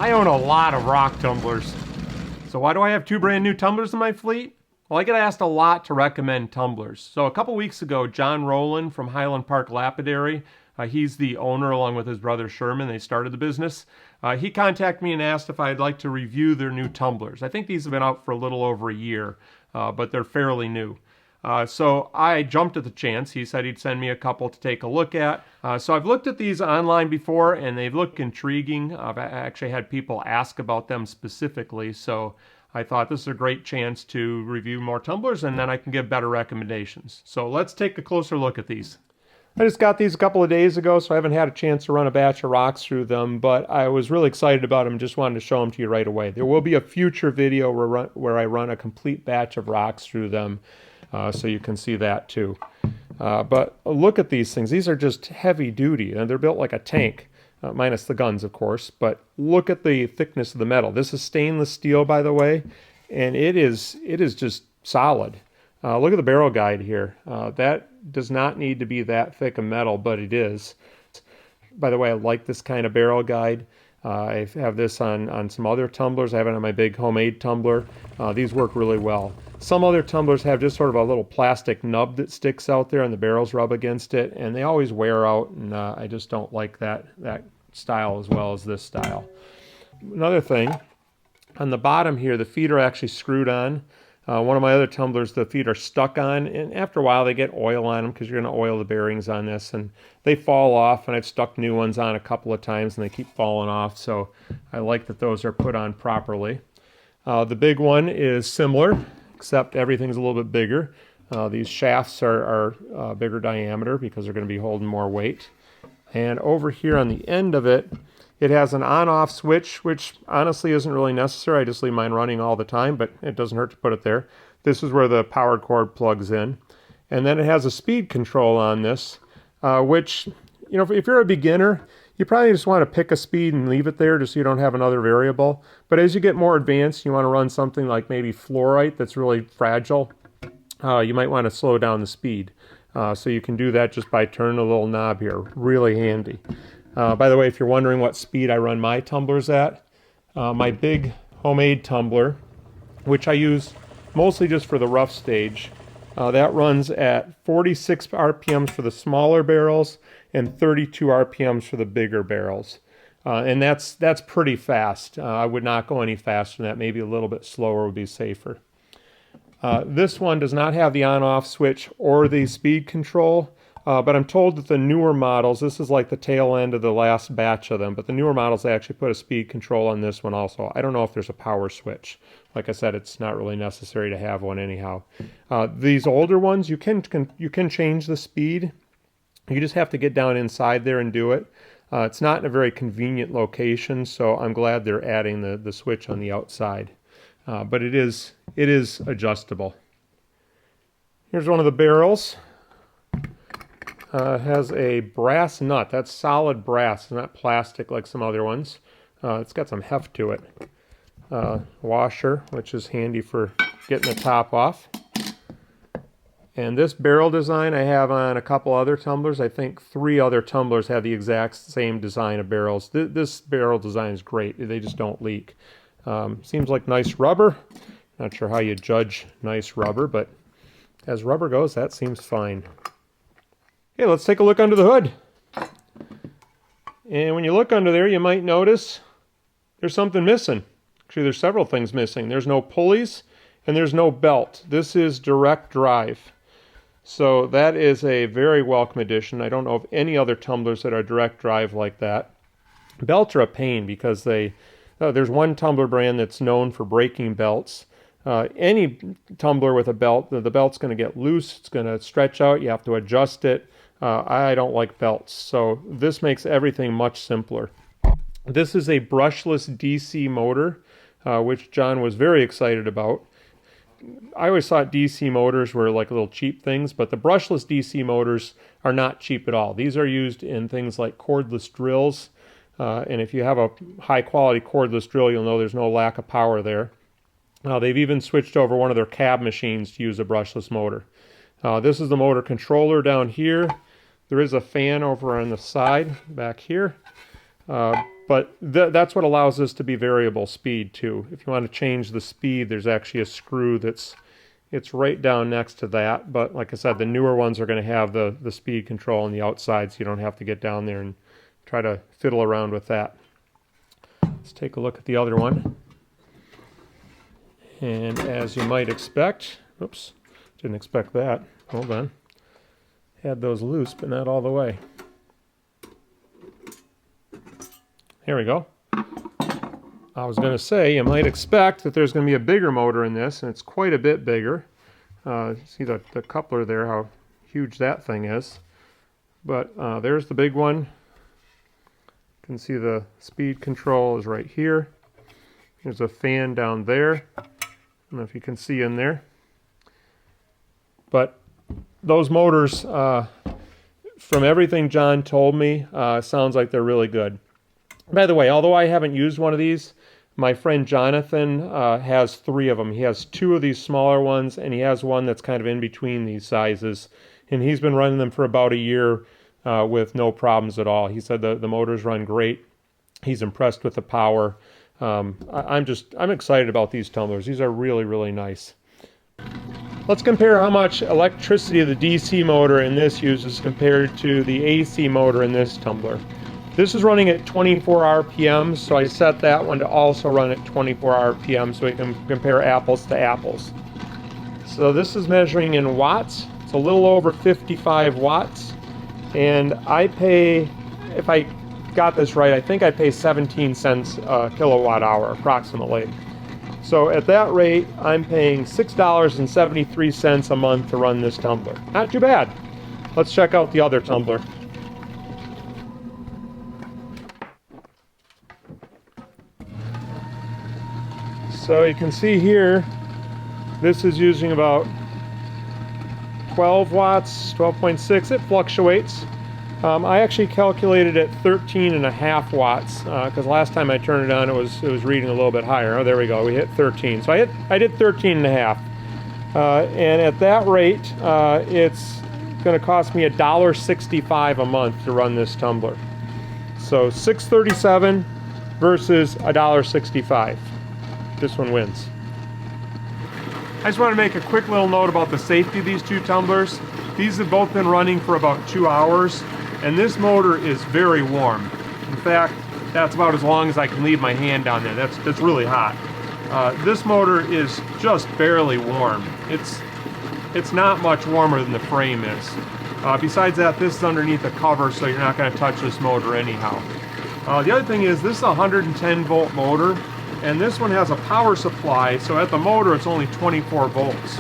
I own a lot of rock tumblers. So why do I have two brand new tumblers in my fleet? Well, I get asked a lot to recommend tumblers. So a couple weeks ago, John Rowland from Highland Park Lapidary, he's the owner along with his brother Sherman. They started the business. He contacted me and asked if I'd like to review their new tumblers. I think these have been out for a little over a year, but they're fairly new. So I jumped at the chance. He said he'd send me a couple to take a look at. So I've looked at these online before and they look intriguing. I've actually had people ask about them specifically. So I thought this is a great chance to review more tumblers and then I can give better recommendations. So let's take a closer look at these. I just got these a couple of days ago, so I haven't had a chance to run a batch of rocks through them, but I was really excited about them and just wanted to show them to you right away. There will be a future video where I run a complete batch of rocks through them, so you can see that too. But look at these things. These are just heavy duty, and they're built like a tank, minus the guns, of course. But look at the thickness of the metal. This is stainless steel, by the way, and it is just solid. Look at the barrel guide here. That does not need to be that thick of metal, but it is. By the way, I like this kind of barrel guide. I have this on some other tumblers. I have it on my big homemade tumbler. These work really well. Some other tumblers have just sort of a little plastic nub that sticks out there and the barrels rub against it, and they always wear out, and I just don't like that style as well as this style. Another thing, on the bottom here, the feet are actually screwed on. One of my other tumblers, the feet are stuck on, and after a while they get oil on them because you're going to oil the bearings on this, and they fall off, and I've stuck new ones on a couple of times and they keep falling off, so I like that those are put on properly. The big one is similar, except everything's a little bit bigger. These shafts are bigger diameter because they're going to be holding more weight. And over here on the end of it, it has an on-off switch, which honestly isn't really necessary. I just leave mine running all the time, but it doesn't hurt to put it there. This is where the power cord plugs in. And then it has a speed control on this, which, you know, if you're a beginner, you probably just want to pick a speed and leave it there just so you don't have another variable. But as you get more advanced, you want to run something like maybe fluorite that's really fragile. You might want to slow down the speed. So you can do that just by turning a little knob here. Really handy. By the way, if you're wondering what speed I run my tumblers at, my big homemade tumbler, which I use mostly just for the rough stage, that runs at 46 RPMs for the smaller barrels and 32 RPMs for the bigger barrels. And that's pretty fast. I would not go any faster than that. Maybe a little bit slower would be safer. This one does not have the on-off switch or the speed control. But I'm told that the newer models, this is like the tail end of the last batch of them, but the newer models actually put a speed control on this one also. I don't know if there's a power switch. Like I said, it's not really necessary to have one anyhow. These older ones, you can change the speed. You just have to get down inside there and do it. It's not in a very convenient location, so I'm glad they're adding the switch on the outside. But it is adjustable. Here's one of the barrels. Has a brass nut. That's solid brass. It's not plastic like some other ones. It's got some heft to it. Washer, which is handy for getting the top off. And this barrel design I have on a couple other tumblers. I think 3 other tumblers have the exact same design of barrels. This barrel design is great. They just don't leak. Seems like nice rubber. Not sure how you judge nice rubber, but as rubber goes, that seems fine. Okay, let's take a look under the hood. And when you look under there, you might notice there's something missing. Actually, there's several things missing. There's no pulleys and there's no belt. This is direct drive. So that is a very welcome addition. I don't know of any other tumblers that are direct drive like that. Belts are a pain because there's one tumbler brand that's known for breaking belts. Any tumbler with a belt, the belt's going to get loose. It's going to stretch out. You have to adjust it. I don't like belts, so this makes everything much simpler. This is a brushless DC motor, which John was very excited about. I always thought DC motors were like little cheap things, but the brushless DC motors are not cheap at all. These are used in things like cordless drills, and if you have a high-quality cordless drill, you'll know there's no lack of power there. They've even switched over one of their cab machines to use a brushless motor. This is the motor controller down here. There is a fan over on the side back here. But that's what allows this to be variable speed too. If you want to change the speed, there's actually a screw it's right down next to that. But like I said, the newer ones are going to have the speed control on the outside, so you don't have to get down there and try to fiddle around with that. Let's take a look at the other one. And as you might expect, oops, didn't expect that. Hold on. Had those loose, but not all the way. Here we go. I was going to say, you might expect that there's going to be a bigger motor in this, and it's quite a bit bigger. See the coupler there, how huge that thing is. But there's the big one. You can see the speed control is right here. There's a fan down there. I don't know if you can see in there. But those motors, from everything John told me, sounds like they're really good. By the way, although I haven't used one of these, my friend Jonathan has 3 of them. He has 2 of these smaller ones, and he has one that's kind of in between these sizes. And he's been running them for about a year with no problems at all. He said the motors run great. He's impressed with the power. I'm excited about these tumblers. These are really, really nice. Let's compare how much electricity the DC motor in this uses compared to the AC motor in this tumbler. This is running at 24 RPM, so I set that one to also run at 24 RPM so we can compare apples to apples. So this is measuring in watts. It's a little over 55 watts. And I pay, if I got this right, I think I pay 17 cents a kilowatt hour approximately. So at that rate, I'm paying $6.73 a month to run this tumbler. Not too bad. Let's check out the other tumbler. So you can see here, this is using about 12 watts, 12.6. It fluctuates. I actually calculated at 13.5 watts because last time I turned it on, it was reading a little bit higher. Oh, there we go. We hit 13. So I did 13.5, and at that rate, it's going to cost me $1.65 a month to run this tumbler. So $6.37 versus $1.65. This one wins. I just want to make a quick little note about the safety of these 2 tumblers. These have both been running for about 2 hours, and this motor is very warm. In fact, that's about as long as I can leave my hand down there. That's really hot. This motor is just barely warm. It's not much warmer than the frame is. Besides that, this is underneath a cover, so you're not going to touch this motor anyhow. The other thing is, this is a 110 volt motor, and this one has a power supply, so at the motor it's only 24 volts.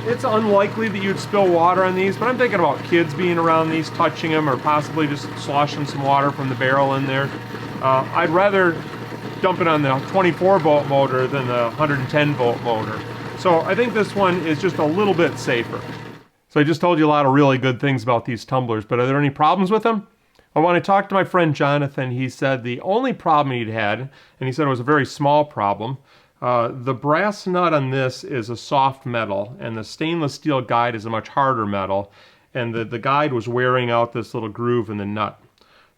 It's unlikely that you'd spill water on these, but I'm thinking about kids being around these, touching them, or possibly just sloshing some water from the barrel in there. I'd rather dump it on the 24 volt motor than the 110 volt motor. So I think this one is just a little bit safer. So I just told you a lot of really good things about these tumblers, but are there any problems with them? Well, when I talked to my friend Jonathan, he said the only problem he'd had, and he said it was a very small problem, the brass nut on this is a soft metal, and the stainless steel guide is a much harder metal, and the guide was wearing out this little groove in the nut.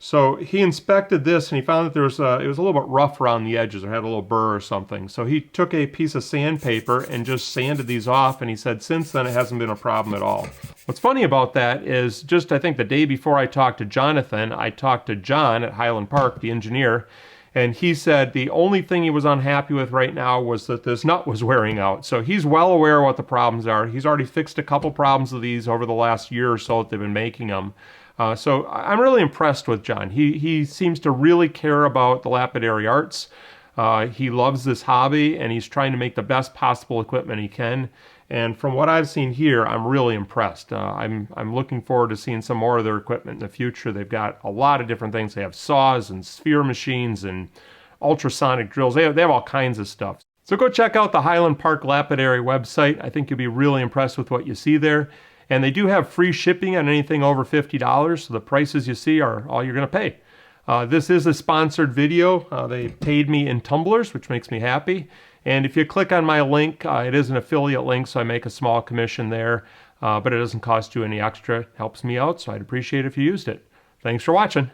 So he inspected this, and he found that it was a little bit rough around the edges, or had a little burr or something. So he took a piece of sandpaper and just sanded these off, and he said since then it hasn't been a problem at all. What's funny about that is just I think the day before I talked to Jonathan, I talked to John at Highland Park, the engineer, and he said the only thing he was unhappy with right now was that this nut was wearing out. So he's well aware of what the problems are. He's already fixed a couple problems of these over the last year or so that they've been making them. So I'm really impressed with John. He seems to really care about the lapidary arts. He loves this hobby, and he's trying to make the best possible equipment he can. And from what I've seen here, I'm really impressed. I'm looking forward to seeing some more of their equipment in the future. They've got a lot of different things. They have saws and sphere machines and ultrasonic drills. They have all kinds of stuff. So go check out the Highland Park Lapidary website. I think you'll be really impressed with what you see there. And they do have free shipping on anything over $50, so the prices you see are all you're going to pay. This is a sponsored video. They paid me in tumblers, which makes me happy. And if you click on my link, it is an affiliate link, so I make a small commission there. But it doesn't cost you any extra. It helps me out, so I'd appreciate it if you used it. Thanks for watching.